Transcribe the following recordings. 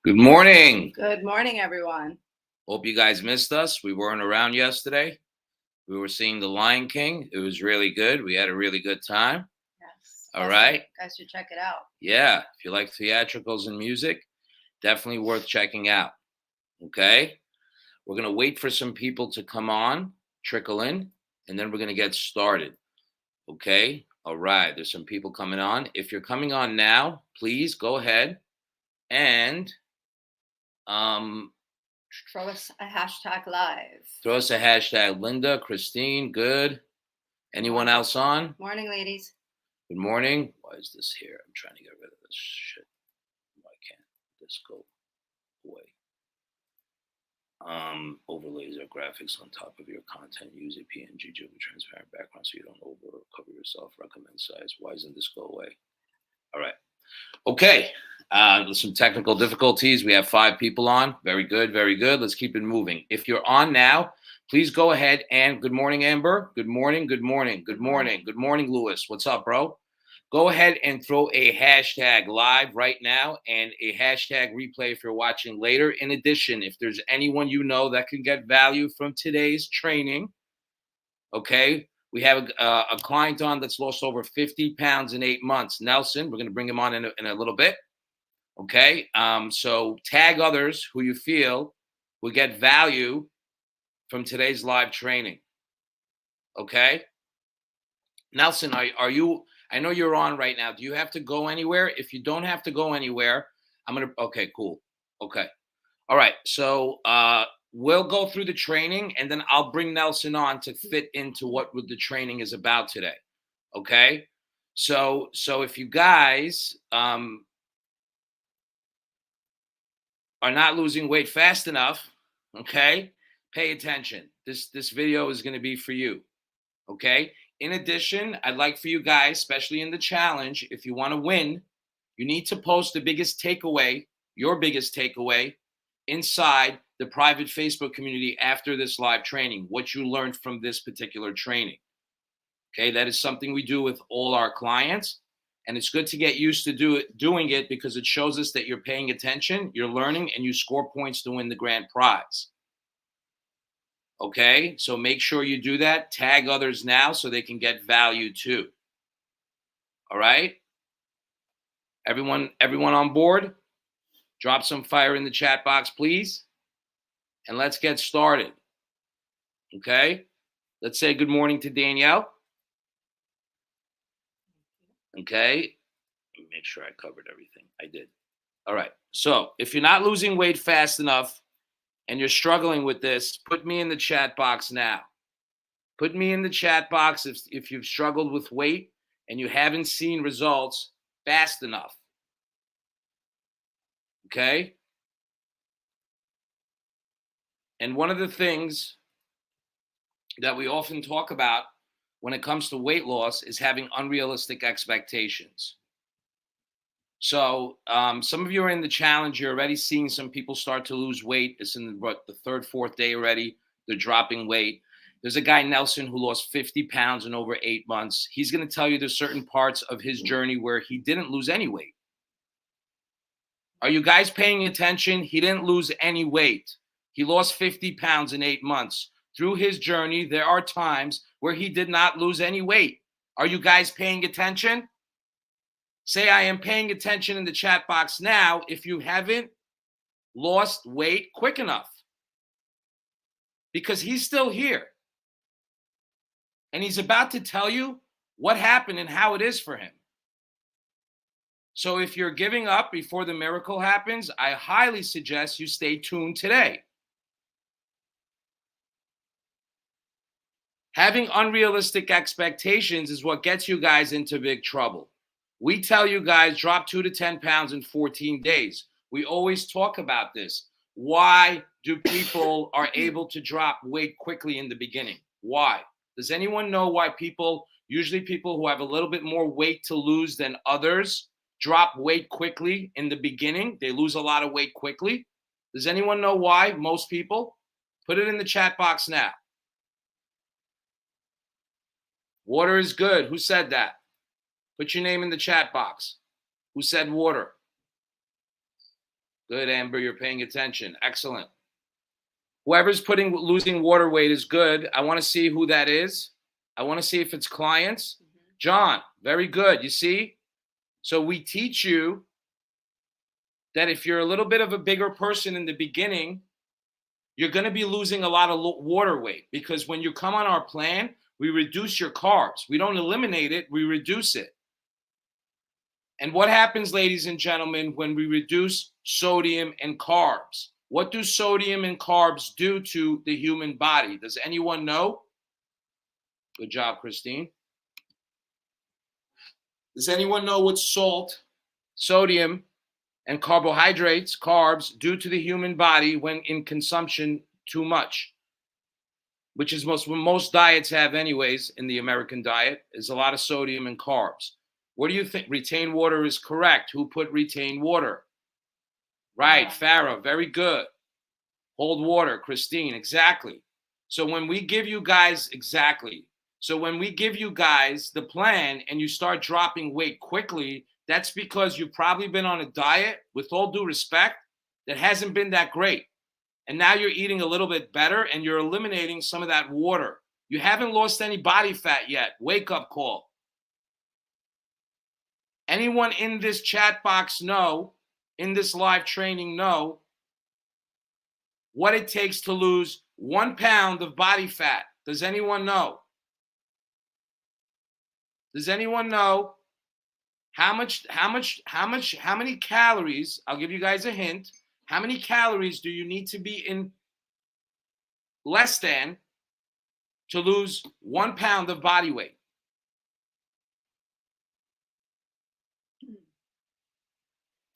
Good morning. Good morning, everyone. Hope you guys missed us. We weren't around yesterday. We were seeing The Lion King. It was really good. We had a really good time. Yes. All right. Guys should check it out. Yeah. If you like theatricals and music, definitely worth checking out. Okay. We're going to wait for some people to come on, trickle in, and then we're going to get started. Okay. All right. There's some people coming on. If you're coming on now, please go ahead and Throw us a hashtag live. throw us a hashtag. Linda, Christine, good. Anyone else on? Morning, ladies. Good morning. Why is this here? I'm trying to get rid of this shit. Why can't this go away? Overlays or graphics on top of your content. Use a PNG with transparent background so you don't over cover yourself. Recommend size. Why doesn't this go away? All right. Okay. Some technical difficulties. We have 5 people on. Very good. Very good. Let's keep it moving. If you're on now, please go ahead and good morning, Amber. Good morning. Good morning. Good morning. Good morning, Lewis. What's up, bro? Go ahead and throw a hashtag live right now and a hashtag replay if you're watching later. In addition, if there's anyone you know that can get value from today's training, okay, we have a client on that's lost over 50 pounds in 8 months. Nelson, we're going to bring him on in a little bit. Okay, so tag others who you feel will get value from today's live training. Okay, Nelson, are you? I know you're on right now. Do you have to go anywhere? If you don't have to go anywhere, I'm gonna. Okay, cool. Okay, all right. So we'll go through the training, and then I'll bring Nelson on to fit into what the training is about today. Okay, so if you guys are not losing weight fast enough, okay, pay attention. This video is going to be for you. Okay. In addition, I'd like for you guys, especially in the challenge, if you want to win, you need to post the biggest takeaway, your biggest takeaway, inside the private Facebook community after this live training, what you learned from this particular training. Okay, that is something we do with all our clients. And it's good to get used to doing it because it shows us that you're paying attention, you're learning, and you score points to win the grand prize. Okay, so make sure you do that. Tag others now so they can get value too. All right, everyone on board? Drop some fire in the chat box, please. And let's get started. Okay, let's say good morning to Danielle. Okay, let me make sure I covered everything. I did. All right, so if you're not losing weight fast enough and you're struggling with this, put me in the chat box now. Put me in the chat box if you've struggled with weight and you haven't seen results fast enough. Okay? And one of the things that we often talk about when it comes to weight loss is having unrealistic expectations. So some of you are in the challenge. You're already seeing some people start to lose weight. It's in the 3rd, 4th day already. They're dropping weight. There's a guy, Nelson, who lost 50 pounds in over 8 months. He's going to tell you there's certain parts of his journey where he didn't lose any weight. Are you guys paying attention? He didn't lose any weight. He lost 50 pounds in 8 months. Through his journey, there are times where he did not lose any weight. Are you guys paying attention? Say, I am paying attention in the chat box now if you haven't lost weight quick enough. Because he's still here. And he's about to tell you what happened and how it is for him. So if you're giving up before the miracle happens, I highly suggest you stay tuned today. Having unrealistic expectations is what gets you guys into big trouble. We tell you guys drop 2 to 10 pounds in 14 days. We always talk about this. Why do people are able to drop weight quickly in the beginning? Why? Does anyone know why usually people who have a little bit more weight to lose than others, drop weight quickly in the beginning? They lose a lot of weight quickly. Does anyone know why? Most people? Put it in the chat box now. Water is good. Who said that? Put your name in the chat box. Who said water? Good, Amber. You're paying attention. Excellent. Whoever's losing water weight is good. I want to see who that is. I want to see if it's clients. John, very good. You see? So we teach you that if you're a little bit of a bigger person in the beginning, you're going to be losing a lot of water weight, because when you come on our plan, we reduce your carbs. We don't eliminate it, we reduce it. And what happens, ladies and gentlemen, when we reduce sodium and carbs? What do sodium and carbs do to the human body? Does anyone know? Good job, Christine. Does anyone know what salt, sodium, and carbohydrates, carbs, do to the human body when in consumption too much? Which is what most diets have anyways in the American diet, is a lot of sodium and carbs. What do you think? Retained water is correct. Who put retained water? Right, Farah, very good. Hold water, Christine, exactly. So when we give you guys, So when we give you guys the plan and you start dropping weight quickly, that's because you've probably been on a diet, with all due respect, that hasn't been that great. And now you're eating a little bit better and you're eliminating some of that water. You haven't lost any body fat yet. Wake up call. Anyone in this chat box know, in this live training know, what it takes to lose 1 pound of body fat? Does anyone know? Does anyone know how many calories? I'll give you guys a hint. How many calories do you need to be in less than to lose 1 pound of body weight?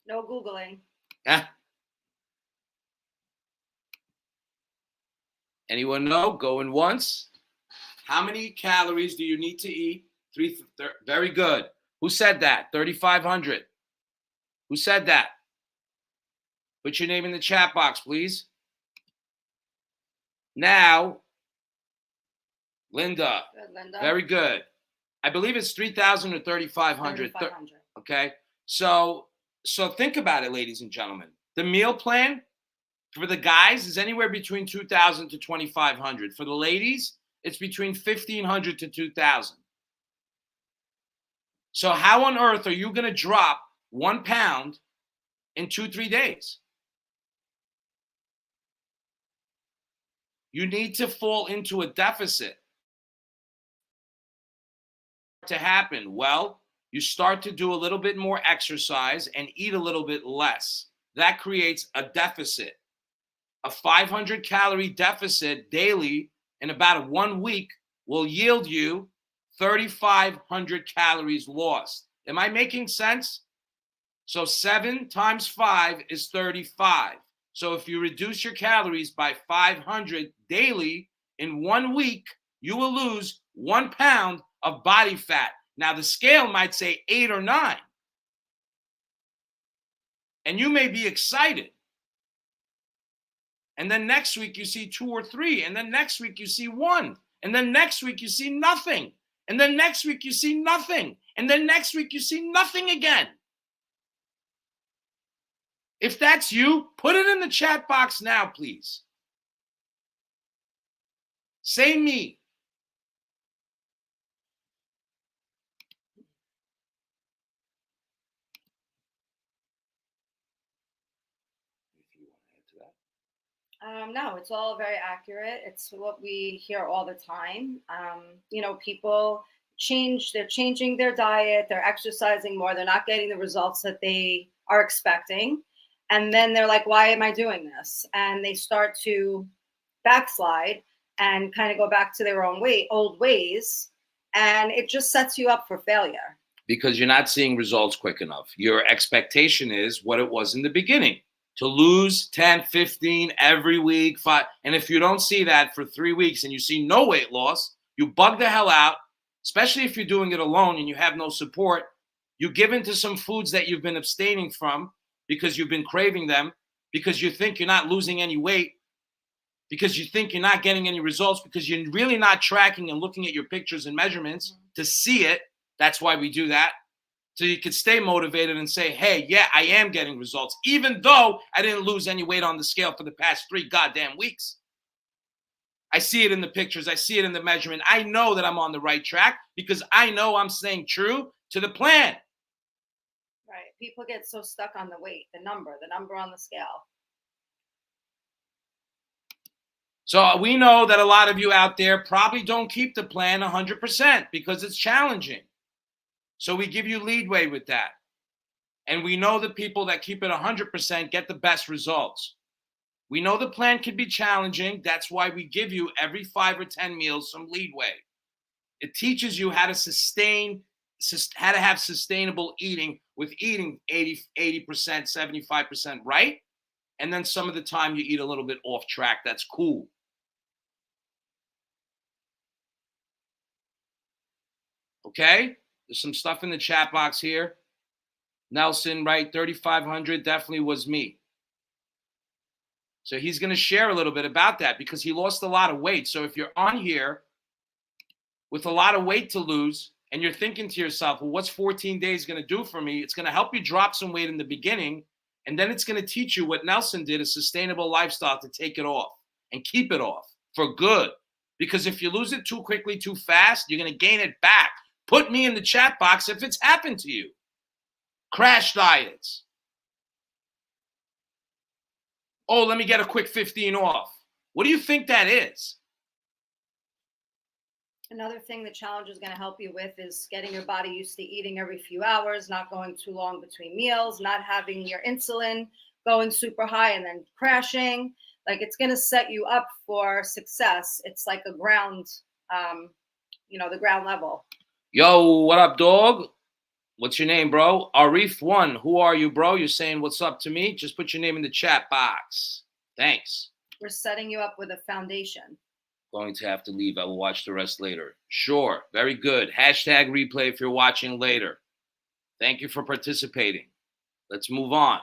No Googling. Anyone know? Going once. How many calories do you need to eat? Very good. Who said that? 3,500. Who said that? Put your name in the chat box, please. Now, Linda. Good, Linda. Very good. I believe it's 3,000 or 3,500. 3,500. Okay. So think about it, ladies and gentlemen. The meal plan for the guys is anywhere between 2,000 to 2,500. For the ladies, it's between 1,500 to 2,000. So how on earth are you going to drop 1 pound in 2-3 days? You need to fall into a deficit to happen. Well, you start to do a little bit more exercise and eat a little bit less. That creates a deficit. A 500 calorie deficit daily in about 1 week will yield you 3,500 calories lost. Am I making sense? So 7 times 5 is 35. So if you reduce your calories by 500 daily in 1 week, you will lose 1 pound of body fat. Now the scale might say 8 or 9. And you may be excited. And then next week you see 2 or 3. And then next week you see 1. And then next week you see nothing. And then next week you see nothing. And then next week you see nothing again. If that's you, put it in the chat box now, please. Say me. No, it's all very accurate. It's what we hear all the time. People they're changing their diet, they're exercising more, they're not getting the results that they are expecting. And then they're like, why am I doing this? And they start to backslide and kind of go back to their old ways. And it just sets you up for failure. Because you're not seeing results quick enough. Your expectation is what it was in the beginning. To lose 10, 15 every week, 5. And if you don't see that for 3 weeks and you see no weight loss, you bug the hell out, especially if you're doing it alone and you have no support. You give into some foods that you've been abstaining from because you've been craving them, because you think you're not losing any weight, because you think you're not getting any results, because you're really not tracking and looking at your pictures and measurements to see it. That's why we do that. So you could stay motivated and say, hey, yeah, I am getting results, even though I didn't lose any weight on the scale for the past 3 goddamn weeks. I see it in the pictures. I see it in the measurement. I know that I'm on the right track because I know I'm staying true to the plan. Right. People get so stuck on the weight, the number on the scale. So we know that a lot of you out there probably don't keep the plan 100% because it's challenging. So we give you leadway with that. And we know the people that keep it 100% get the best results. We know the plan can be challenging. That's why we give you every 5 or 10 meals some leadway. It teaches you how to have sustainable eating with eating 80%, 75% right. And then some of the time you eat a little bit off track. That's cool. Okay? There's some stuff in the chat box here. Nelson, right? 3,500 definitely was me. So he's going to share a little bit about that because he lost a lot of weight. So if you're on here with a lot of weight to lose and you're thinking to yourself, well, what's 14 days going to do for me? It's going to help you drop some weight in the beginning. And then it's going to teach you what Nelson did, a sustainable lifestyle to take it off and keep it off for good. Because if you lose it too quickly, too fast, you're going to gain it back. Put me in the chat box if it's happened to you. Crash diets. Oh, let me get a quick 15 off. What do you think that is? Another thing the challenge is going to help you with is getting your body used to eating every few hours, not going too long between meals, not having your insulin going super high and then crashing. Like, it's going to set you up for success. It's like a ground, the ground level. Yo, what up, dog? What's your name, bro? Arif1. Who are you, bro? You're saying what's up to me? Just put your name in the chat box. Thanks. We're setting you up with a foundation. Going to have to leave. I will watch the rest later. Sure. Very good. Hashtag replay if you're watching later. Thank you for participating. Let's move on.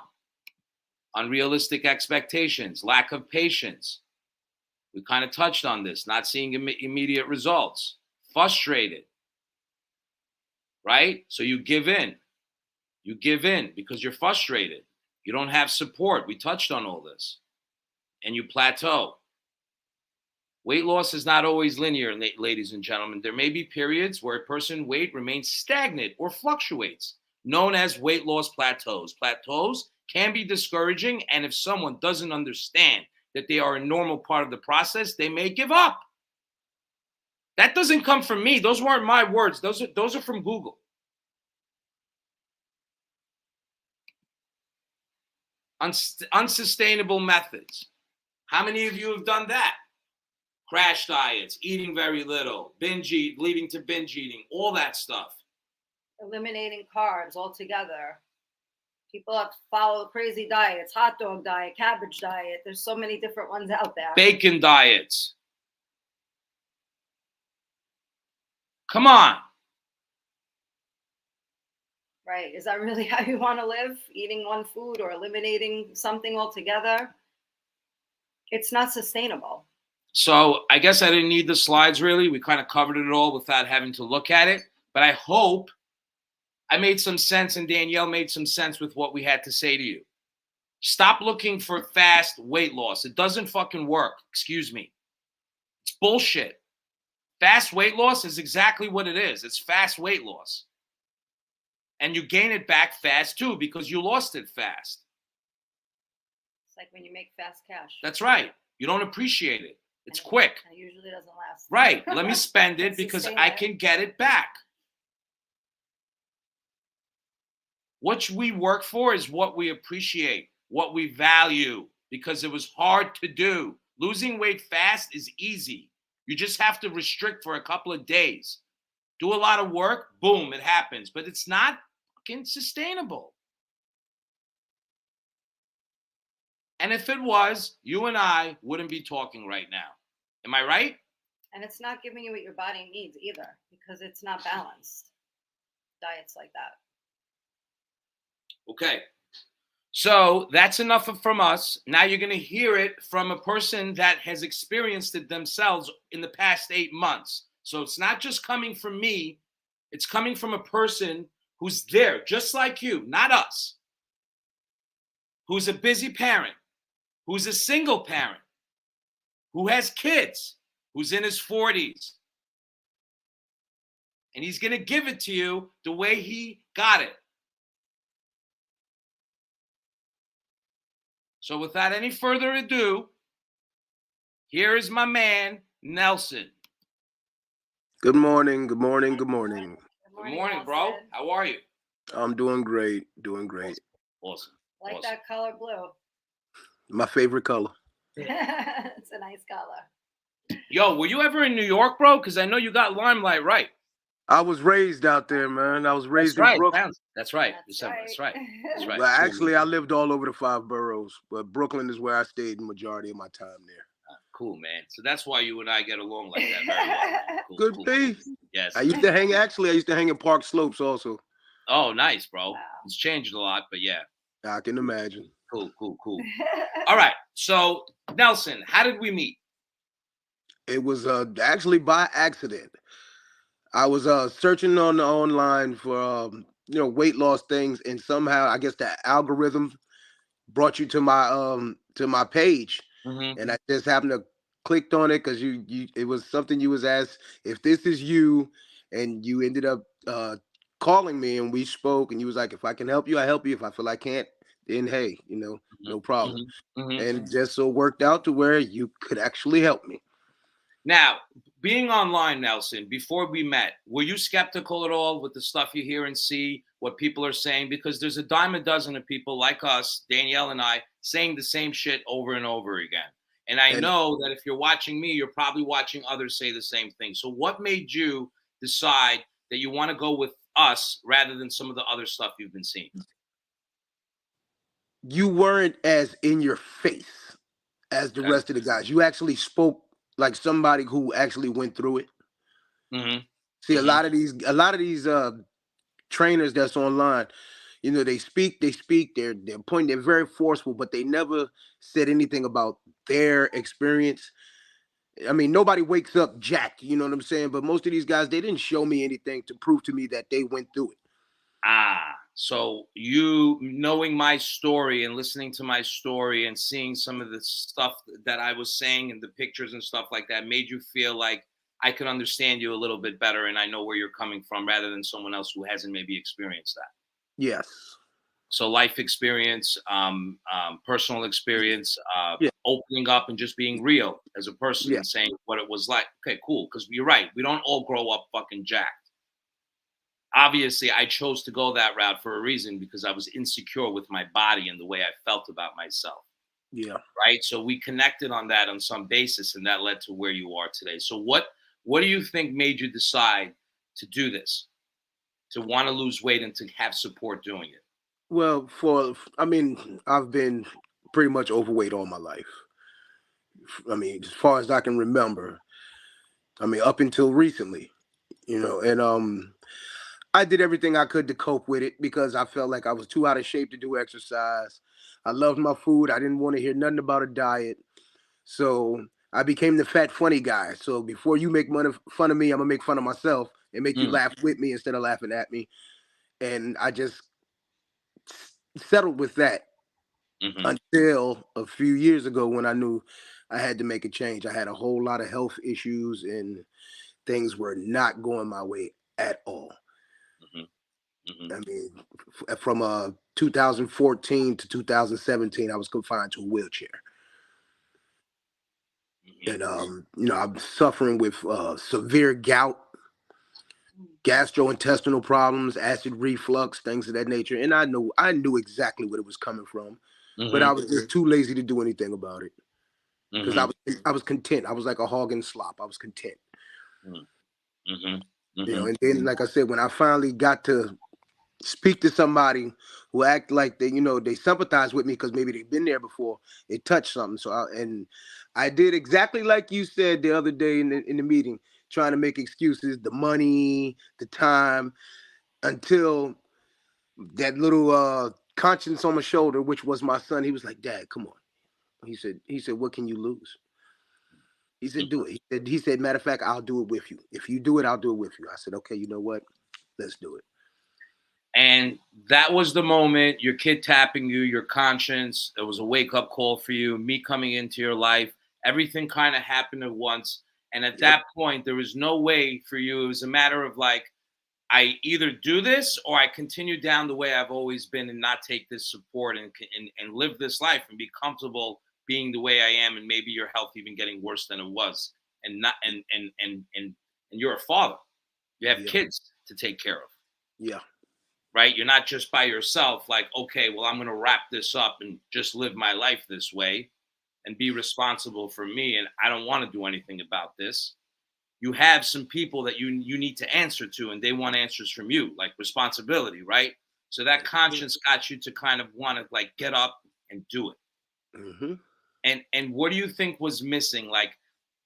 Unrealistic expectations, lack of patience. We kind of touched on this. Not seeing immediate results. Frustrated. Right? So you give in. You give in because you're frustrated. You don't have support. We touched on all this. And you plateau. Weight loss is not always linear, ladies and gentlemen. There may be periods where a person's weight remains stagnant or fluctuates, known as weight loss plateaus. Plateaus can be discouraging, and if someone doesn't understand that they are a normal part of the process, they may give up. That doesn't come from me. Those weren't my words. Those are from Google. Unsustainable methods. How many of you have done that? Crash diets, eating very little, leading to binge eating, all that stuff. Eliminating carbs altogether. People have to follow crazy diets, hot dog diet, cabbage diet. There's so many different ones out there. Bacon diets. Come on. Right. Is that really how you want to live? Eating one food or eliminating something altogether? It's not sustainable. So I guess I didn't need the slides really. We kind of covered it all without having to look at it. But I hope I made some sense and Danielle made some sense with what we had to say to you. Stop looking for fast weight loss. It doesn't fucking work. Excuse me. It's bullshit. Fast weight loss is exactly what it is. It's fast weight loss. And you gain it back fast too because you lost it fast. It's like when you make fast cash. That's right. You don't appreciate it. It's quick. And it usually doesn't last. Right. Let me spend it because I can get it back. What we work for is what we appreciate, what we value, because it was hard to do. Losing weight fast is easy. You just have to restrict for a couple of days. Do a lot of work, boom, it happens. But it's not fucking sustainable. And if it was, you and I wouldn't be talking right now. Am I right? And it's not giving you what your body needs either because it's not balanced. Diets like that. Okay. So that's enough from us. Now you're going to hear it from a person that has experienced it themselves in the past 8 months. So it's not just coming from me. It's coming from a person who's there just like you, not us, who's a busy parent, who's a single parent, who has kids, who's in his 40s, and he's going to give it to you the way he got it. So without any further ado, here is my man, Nelson. Good morning, good morning, good morning. Good morning, bro. Nelson. How are you? I'm doing great, doing great. Awesome. Like Awesome. that color blue. My favorite color. It's a nice color. Yo, were you ever in New York, bro? Because I know you got Limelight right. I was raised out there, man. I was raised That's right. in Brooklyn. That's right. That's That's right. right. That's right. Well, actually, I lived all over the 5 boroughs, but Brooklyn is where I stayed the majority of my time there. Cool, man. So that's why you and I get along like that very well. Cool, Good cool. thing. Yes. I used to hang in Park Slopes also. Oh, nice, bro. Wow. It's changed a lot, but yeah. I can imagine. Cool. All right. So, Nelson, how did we meet? It was actually by accident. I was searching on the online for weight loss things, and somehow I guess the algorithm brought you to my page, Mm-hmm. and I just happened to clicked on it because you it was something you was asked if this is you, and you ended up calling me and we spoke, and you was like, if I can help you, I help you. If I feel I can't, then hey, no problem. Mm-hmm. And just so worked out to where you could actually help me. Now, being online, Nelson, before we met, were you skeptical at all with the stuff you hear and see, what people are saying? Because there's a dime a dozen of people like us, Danielle and I, saying the same shit over and over again. And I know that if you're watching me, you're probably watching others say the same thing. So what made you decide that you want to go with us rather than some of the other stuff you've been seeing? You weren't as in your face as the rest of the guys. You actually spoke like somebody who actually went through it. Mm-hmm. See, a lot of these trainers that's online, they speak, they're pointing, they're very forceful, but they never said anything about their experience. I mean, nobody wakes up jacked, you know what I'm saying? But most of these guys, they didn't show me anything to prove to me that they went through it. So you knowing my story and listening to my story and seeing some of the stuff that I was saying and the pictures and stuff like that made you feel like I could understand you a little bit better and I know where you're coming from rather than someone else who hasn't maybe experienced that. Yes. So life experience, personal experience, Yeah. opening up and just being real as a person and saying what it was like. Okay, cool. Because you're right. We don't all grow up fucking jacked. Obviously, I chose to go that route for a reason because I was insecure with my body and the way I felt about myself. Yeah. Right. So we connected on that on some basis, and that led to where you are today. So what do you think made you decide to do this, to want to lose weight and to have support doing it? Well, I've been pretty much overweight all my life. I mean, as far as I can remember. I mean, up until recently, and I did everything I could to cope with it because I felt like I was too out of shape to do exercise. I loved my food. I didn't want to hear nothing about a diet. So I became the fat funny guy. So before you make fun of me, I'm gonna make fun of myself and make you laugh with me instead of laughing at me. And I just settled with that until a few years ago when I knew I had to make a change. I had a whole lot of health issues and things were not going my way at all. I mean, from 2014 to 2017, I was confined to a wheelchair. And, I'm suffering with severe gout, gastrointestinal problems, acid reflux, things of that nature. And I knew exactly what it was coming from, but I was just too lazy to do anything about it because I was content. I was like a hog in slop. I was content. And then, like I said, when I finally got to speak to somebody who act like they sympathize with me because maybe they've been there before, it touched something. So I did exactly like you said the other day in the meeting, trying to make excuses, the money, the time, until that little conscience on my shoulder, which was my son. He was like, "Dad, come on." He said, "What can you lose?" He said, "Do it." He said, "Matter of fact, I'll do it with you. If you do it, I'll do it with you." I said, "Okay, you know what? Let's do it." And that was the moment, your kid tapping you, your conscience, it was a wake-up call for you, me coming into your life, everything kind of happened at once. And at Yep. that point, there was no way for you. It was a matter of like, I either do this or I continue down the way I've always been and not take this support and live this life and be comfortable being the way I am, and maybe your health even getting worse than it was. And not and you're a father. You have Yeah. kids to take care of, Yeah. right? You're not just by yourself, like, okay, well, I'm going to wrap this up and just live my life this way and be responsible for me. And I don't want to do anything about this. You have some people that you need to answer to, and they want answers from you, like responsibility, right? So that conscience got you to kind of want to like get up and do it. Mm-hmm. And what do you think was missing? Like,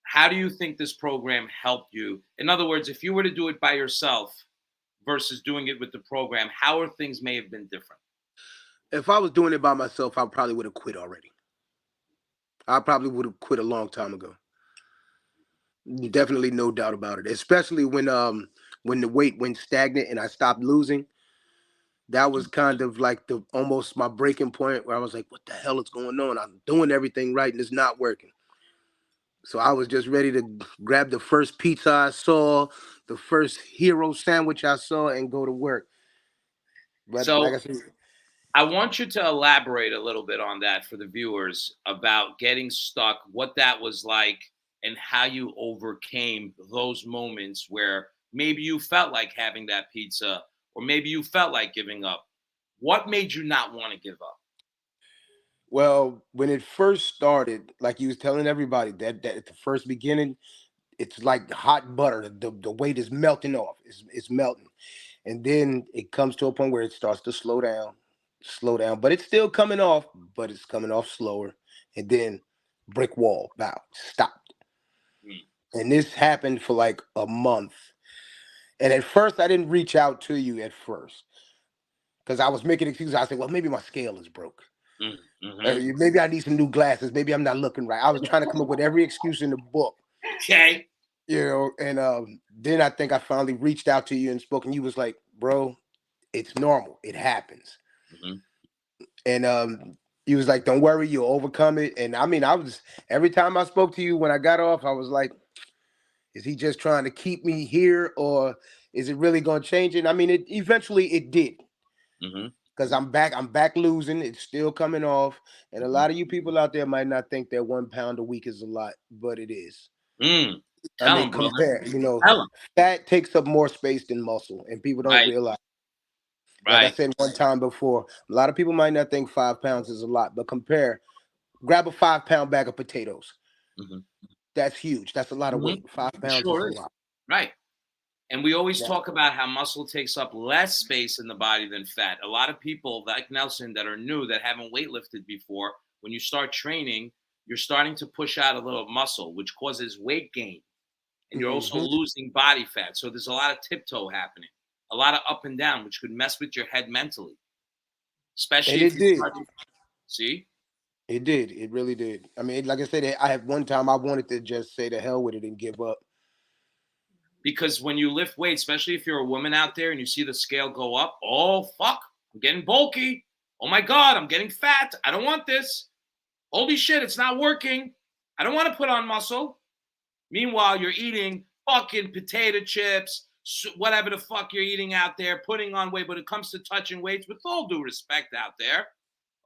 how do you think this program helped you? In other words, if you were to do it by yourself versus doing it with the program, how are things may have been different? If I was doing it by myself, I probably would have quit already. I probably would have quit a long time ago. Definitely, no doubt about it. Especially when the weight went stagnant and I stopped losing. That was kind of like the almost my breaking point where I was like, "What the hell is going on? I'm doing everything right and it's not working." So I was just ready to grab the first pizza I saw, the first hero sandwich I saw, and go to work. But like So I said, I want you to elaborate a little bit on that for the viewers about getting stuck, what that was like, and how you overcame those moments where maybe you felt like having that pizza or maybe you felt like giving up. What made you not want to give up? well, when it first started, like you was telling everybody that at the first beginning, it's like hot butter. The weight is melting off. It's melting, and then it comes to a point where it starts to slow down. But it's still coming off, but it's coming off slower, and then brick wall. Now stopped, Mm, and this happened for like a month. And at first, I didn't reach out to you at first because I was making excuses. I said, "Well, maybe my scale is broke. mm, mhm. Maybe I need some new glasses. Maybe I'm not looking right." I was trying to come up with every excuse in the book. Okay. And then I think I finally reached out to you and spoke, and you was like, "Bro, it's normal. It happens." Mhm. And he was like, "Don't worry, you'll overcome it." And I mean, I was every time I spoke to you when I got off, I was like, "Is he just trying to keep me here, or is it really going to change it?" And I mean, it eventually it did Mhm. because I'm back. I'm back losing. It's still coming off, and a Mhm. lot of you people out there might not think that 1 pound a week is a lot, but it is. Mm. I Tell mean, him, brother. compare. Tell him. Fat takes up more space than muscle, and people don't Right. realize. Like I Right. said one time before, a lot of people might not think 5 pounds is a lot, but compare. Grab a 5 pound bag of potatoes. Mhm. That's huge. That's a lot of Mhm. weight. 5 pounds is a Sure is. lot. Right. And we always Now, talk about how muscle takes up less space in the body than fat. A lot of people like Nelson that are new that haven't weightlifted before, when you start training, you're starting to push out a little muscle, which causes weight gain. And you're also hmm losing body fat. So there's a lot of tiptoe happening, a lot of up and down, which could mess with your head mentally, and especially if it you did. start. See? It did. It really did. I mean, like I said, I had one time I wanted to just say the hell with it and give up. Because when you lift weights, especially if you're a woman out there and you see the scale go up, oh, fuck, I'm getting bulky. Oh my God, I'm getting fat. I don't want this. Holy shit, it's not working. I don't want to put on muscle. Meanwhile, you're eating fucking potato chips, whatever the fuck you're eating out there, putting on weight. But it comes to touching weights, with all due respect out there,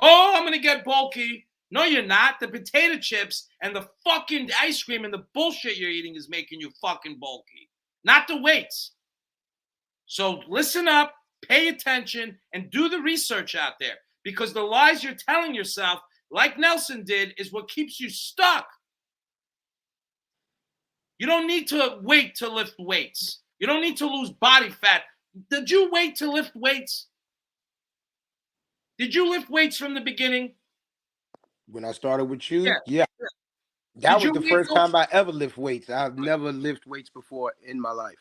oh, I'm going to get bulky. No, you're not. The potato chips and the fucking ice cream and the bullshit you're eating is making you fucking bulky, not the weights. So listen up, pay attention, and do the research out there, because the lies you're telling yourself, like Nelson did, is what keeps you stuck. You don't need to wait to lift weights. You don't need to lose body fat. Did you wait to lift weights? Did you lift weights from the beginning? When I started with Yeah. you, yeah, that Did was you the wait? first time I ever lift weights. I've never lifted weights before in my life.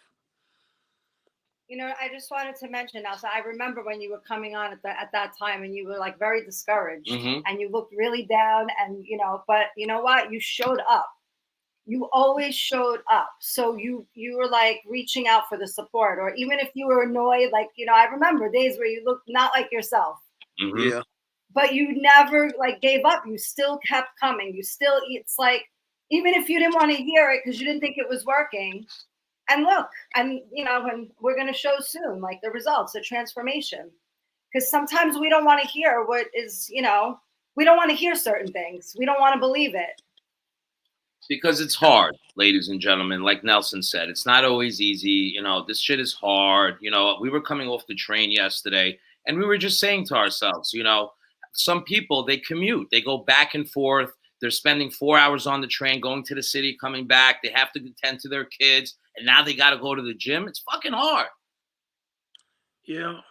I just wanted to mention now. So I remember when you were coming on at that time, and you were like very discouraged, Mm-hmm. and you looked really down, and but you know what? You showed up. you always showed up. So you were like reaching out for the support, or even if you were annoyed, like, you know, I remember days where you looked not like yourself, Yeah. but you never like gave up. You still kept coming. You still, it's like, even if you didn't want to hear it because you didn't think it was working. And look, and you know, and we're going to show soon, like the results, the transformation. Because sometimes we don't want to hear what is, you know, we don't want to hear certain things. We don't want to believe it. Because it's hard, ladies and gentlemen. Like Nelson said, it's not always easy. You know, this shit is hard. You know, we were coming off the train yesterday and we were just saying to ourselves, you know, some people, they commute, they go back and forth. They're spending 4 hours on the train, going to the city, coming back. They have to attend to their kids. And now they got to go to the gym. It's fucking hard. Yeah.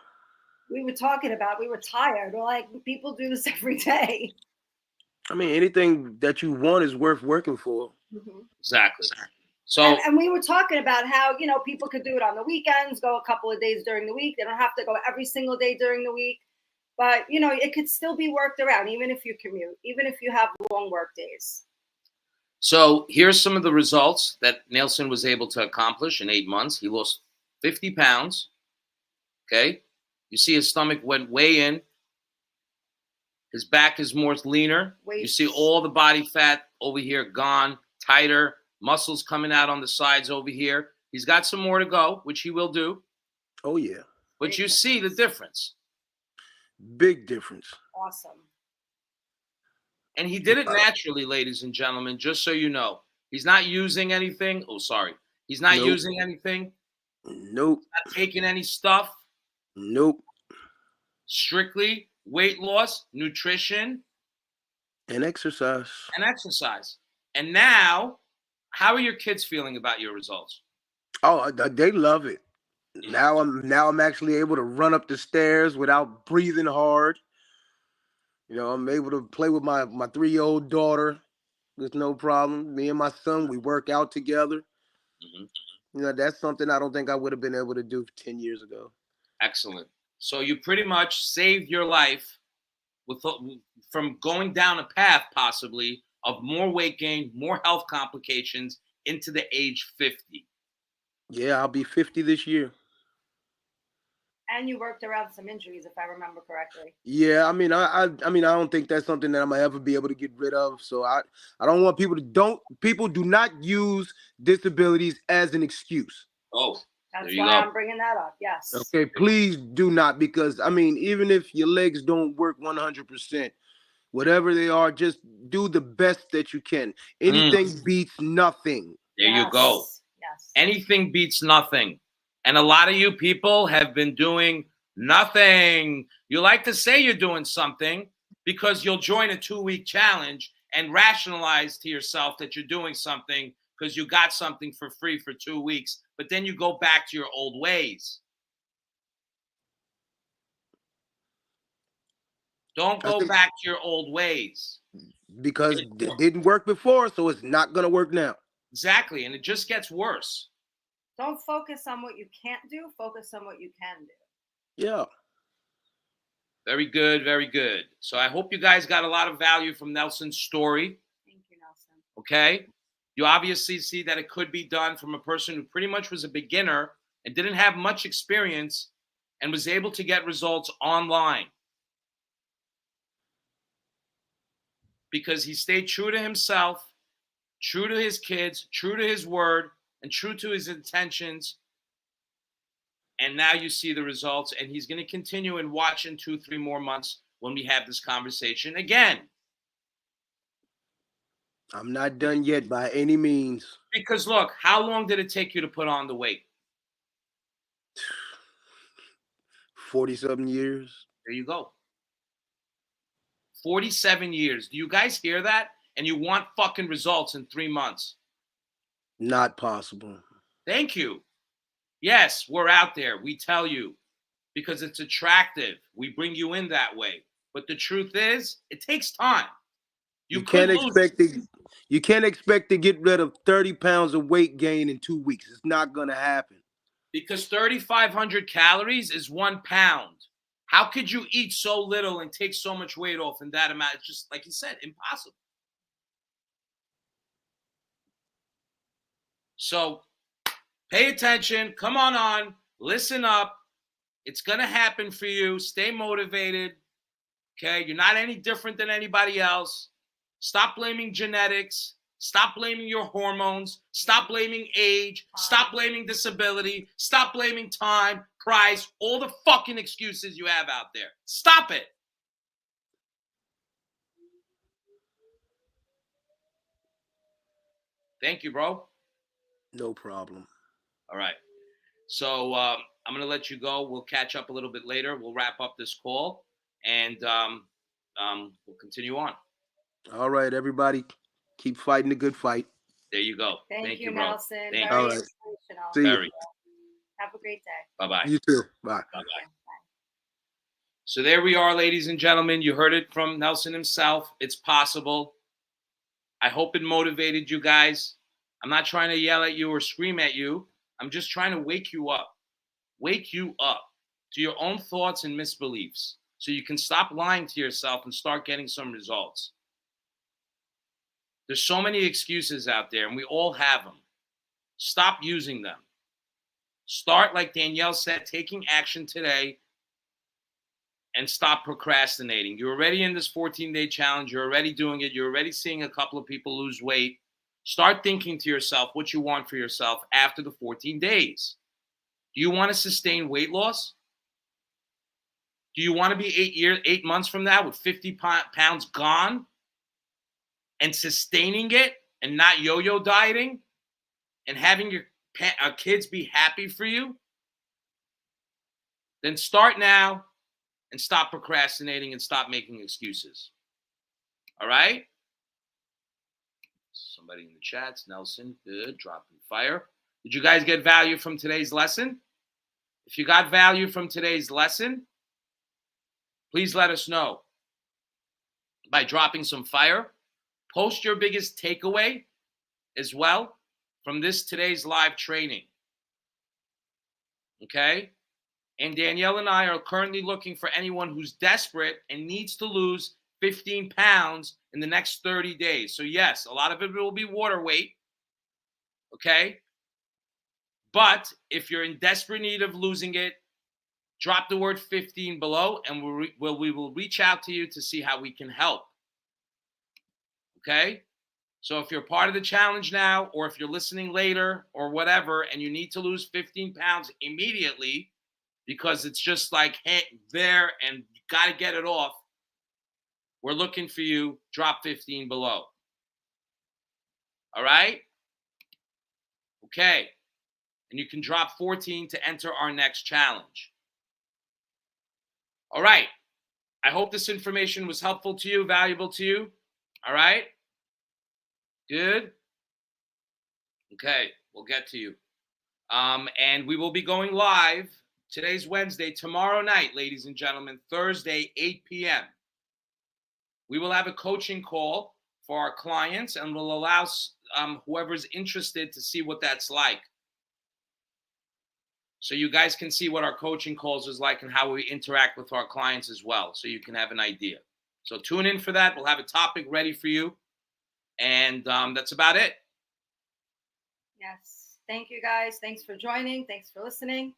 We were talking about, we were tired. We're like, people do this every day. I mean, anything that you want is worth working for. Exactly. So, and we were talking about how, you know, people could do it on the weekends, go a couple of days during the week. They don't have to go every single day during the week. But, you know, it could still be worked around, even if you commute, even if you have long work days. So here's some of the results that Nelson was able to accomplish in 8 months. He lost 50 pounds. Okay. You see his stomach went way in. His back is more leaner. You see all the body fat over here gone, tighter, muscles coming out on the sides over here. He's got some more to go, which he will do. Oh, yeah. But you see the difference. Big difference. Awesome. And he did it naturally, ladies and gentlemen, just so you know. He's not using anything. Oh, sorry. He's not using anything. Nope. He's not taking any stuff. Nope. Strictly weight loss, nutrition, and exercise. And now, how are your kids feeling about your results? Oh, they love it. Now I'm actually able to run up the stairs without breathing hard. You know, I'm able to play with my 3-year-old daughter with no problem. Me and my son, we work out together. You know, that's something I don't think I would have been able to do 10 years ago. Excellent. So you pretty much saved your life from going down a path possibly of more weight gain, more health complications into the age 50. Yeah, I'll be 50 this year. And you worked around some injuries, if I remember correctly. Yeah, I mean, I don't think that's something that I'm gonna ever be able to get rid of. So I don't want people do not use disabilities as an excuse. Oh, that's why I'm bringing that up. Yes. Okay, please do not, because I mean, even if your legs don't work 100%, whatever they are, just do the best that you can. Anything beats nothing. There you go. Yes. Anything beats nothing. And a lot of you people have been doing nothing. You like to say you're doing something because you'll join a 2-week challenge and rationalize to yourself that you're doing something because you got something for free for 2 weeks. But then you go back to your old ways. Don't go back to your old ways. Because it didn't work before, so it's not going to work now. Exactly. And it just gets worse. Don't focus on what you can't do. Focus on what you can do. Yeah. Very good. Very good. So I hope you guys got a lot of value from Nelson's story. Thank you, Nelson. Okay. You obviously see that it could be done from a person who pretty much was a beginner and didn't have much experience and was able to get results online. Because he stayed true to himself, true to his kids, true to his word, and true to his intentions. And now you see the results, and he's going to continue and watch in 2-3 more months when we have this conversation again. I'm not done yet by any means. Because look, how long did it take you to put on the weight? 40-something years. There you go. 47 years. Do you guys hear that? And you want fucking results in 3 months. Not possible. Thank you. Yes, we're out there. We tell you because it's attractive. We bring you in that way. But the truth is, it takes time. You can't expect to get rid of 30 pounds of weight gain in 2 weeks. It's not going to happen. Because 3,500 calories is 1 pound. How could you eat so little and take so much weight off in that amount? It's just, like you said, impossible. So pay attention. Come on. Listen up. It's going to happen for you. Stay motivated. Okay? You're not any different than anybody else. Stop blaming genetics. Stop blaming your hormones. Stop blaming age. Stop blaming disability. Stop blaming time, price, all the fucking excuses you have out there. Stop it. Thank you, bro. No problem. All right. So I'm going to let you go. We'll catch up a little bit later. We'll wrap up this call, and we'll continue on. All right, everybody. Keep fighting the good fight. There you go. Thank you, bro. Nelson. Thank Very you. All right. inspirational. See you. Very. Have a great day. Bye-bye. You too. Bye. Bye-bye. So there we are, ladies and gentlemen. You heard it from Nelson himself. It's possible. I hope it motivated you guys. I'm not trying to yell at you or scream at you. I'm just trying to wake you up. Wake you up to your own thoughts and misbeliefs so you can stop lying to yourself and start getting some results. There's so many excuses out there, and we all have them. Stop using them. Start, like Danielle said, taking action today and stop procrastinating. You're already in this 14-day challenge. You're already doing it. You're already seeing a couple of people lose weight. Start thinking to yourself what you want for yourself after the 14 days. Do you want to sustain weight loss? Do you want to be 8 months from now with 50 pounds gone and sustaining it and not yo-yo dieting and having your kids be happy for you? Then start now and stop procrastinating and stop making excuses. All right? Somebody in the chats, Nelson, good, dropping fire. Did you guys get value from today's lesson? If you got value from today's lesson, please let us know by dropping some fire. Post your biggest takeaway as well from today's live training. Okay? And Danielle and I are currently looking for anyone who's desperate and needs to lose 15 pounds in the next 30 days. So yes, a lot of it will be water weight. Okay? But if you're in desperate need of losing it, drop the word 15 below, and we will reach out to you to see how we can help. Okay? So if you're part of the challenge now, or if you're listening later or whatever, and you need to lose 15 pounds immediately because it's just like there and you got to get it off, we're looking for you. Drop 15 below. All right? Okay. And you can drop 14 to enter our next challenge. All right. I hope this information was helpful to you, valuable to you. All right? Good. Okay, we'll get to you. And we will be going live. Today's Wednesday, tomorrow night, ladies and gentlemen, Thursday, 8 p.m. We will have a coaching call for our clients, and we'll allow whoever's interested to see what that's like. So you guys can see what our coaching calls is like and how we interact with our clients as well, so you can have an idea. So tune in for that. We'll have a topic ready for you. And that's about it. Yes. Thank you, guys. Thanks for joining. Thanks for listening.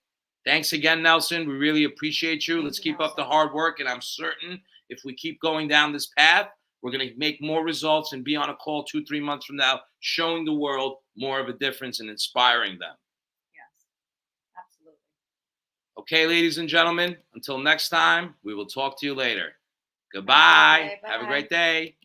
Thanks again, Nelson. We really appreciate you. Let's keep up the Nelson. hard work. And I'm certain if we keep going down this path, we're going to make more results and be on a call 2-3 months from now, showing the world more of a difference and inspiring them. Yes, absolutely. Okay, ladies and gentlemen, until next time, we will talk to you later. Goodbye. Bye. Have a great day.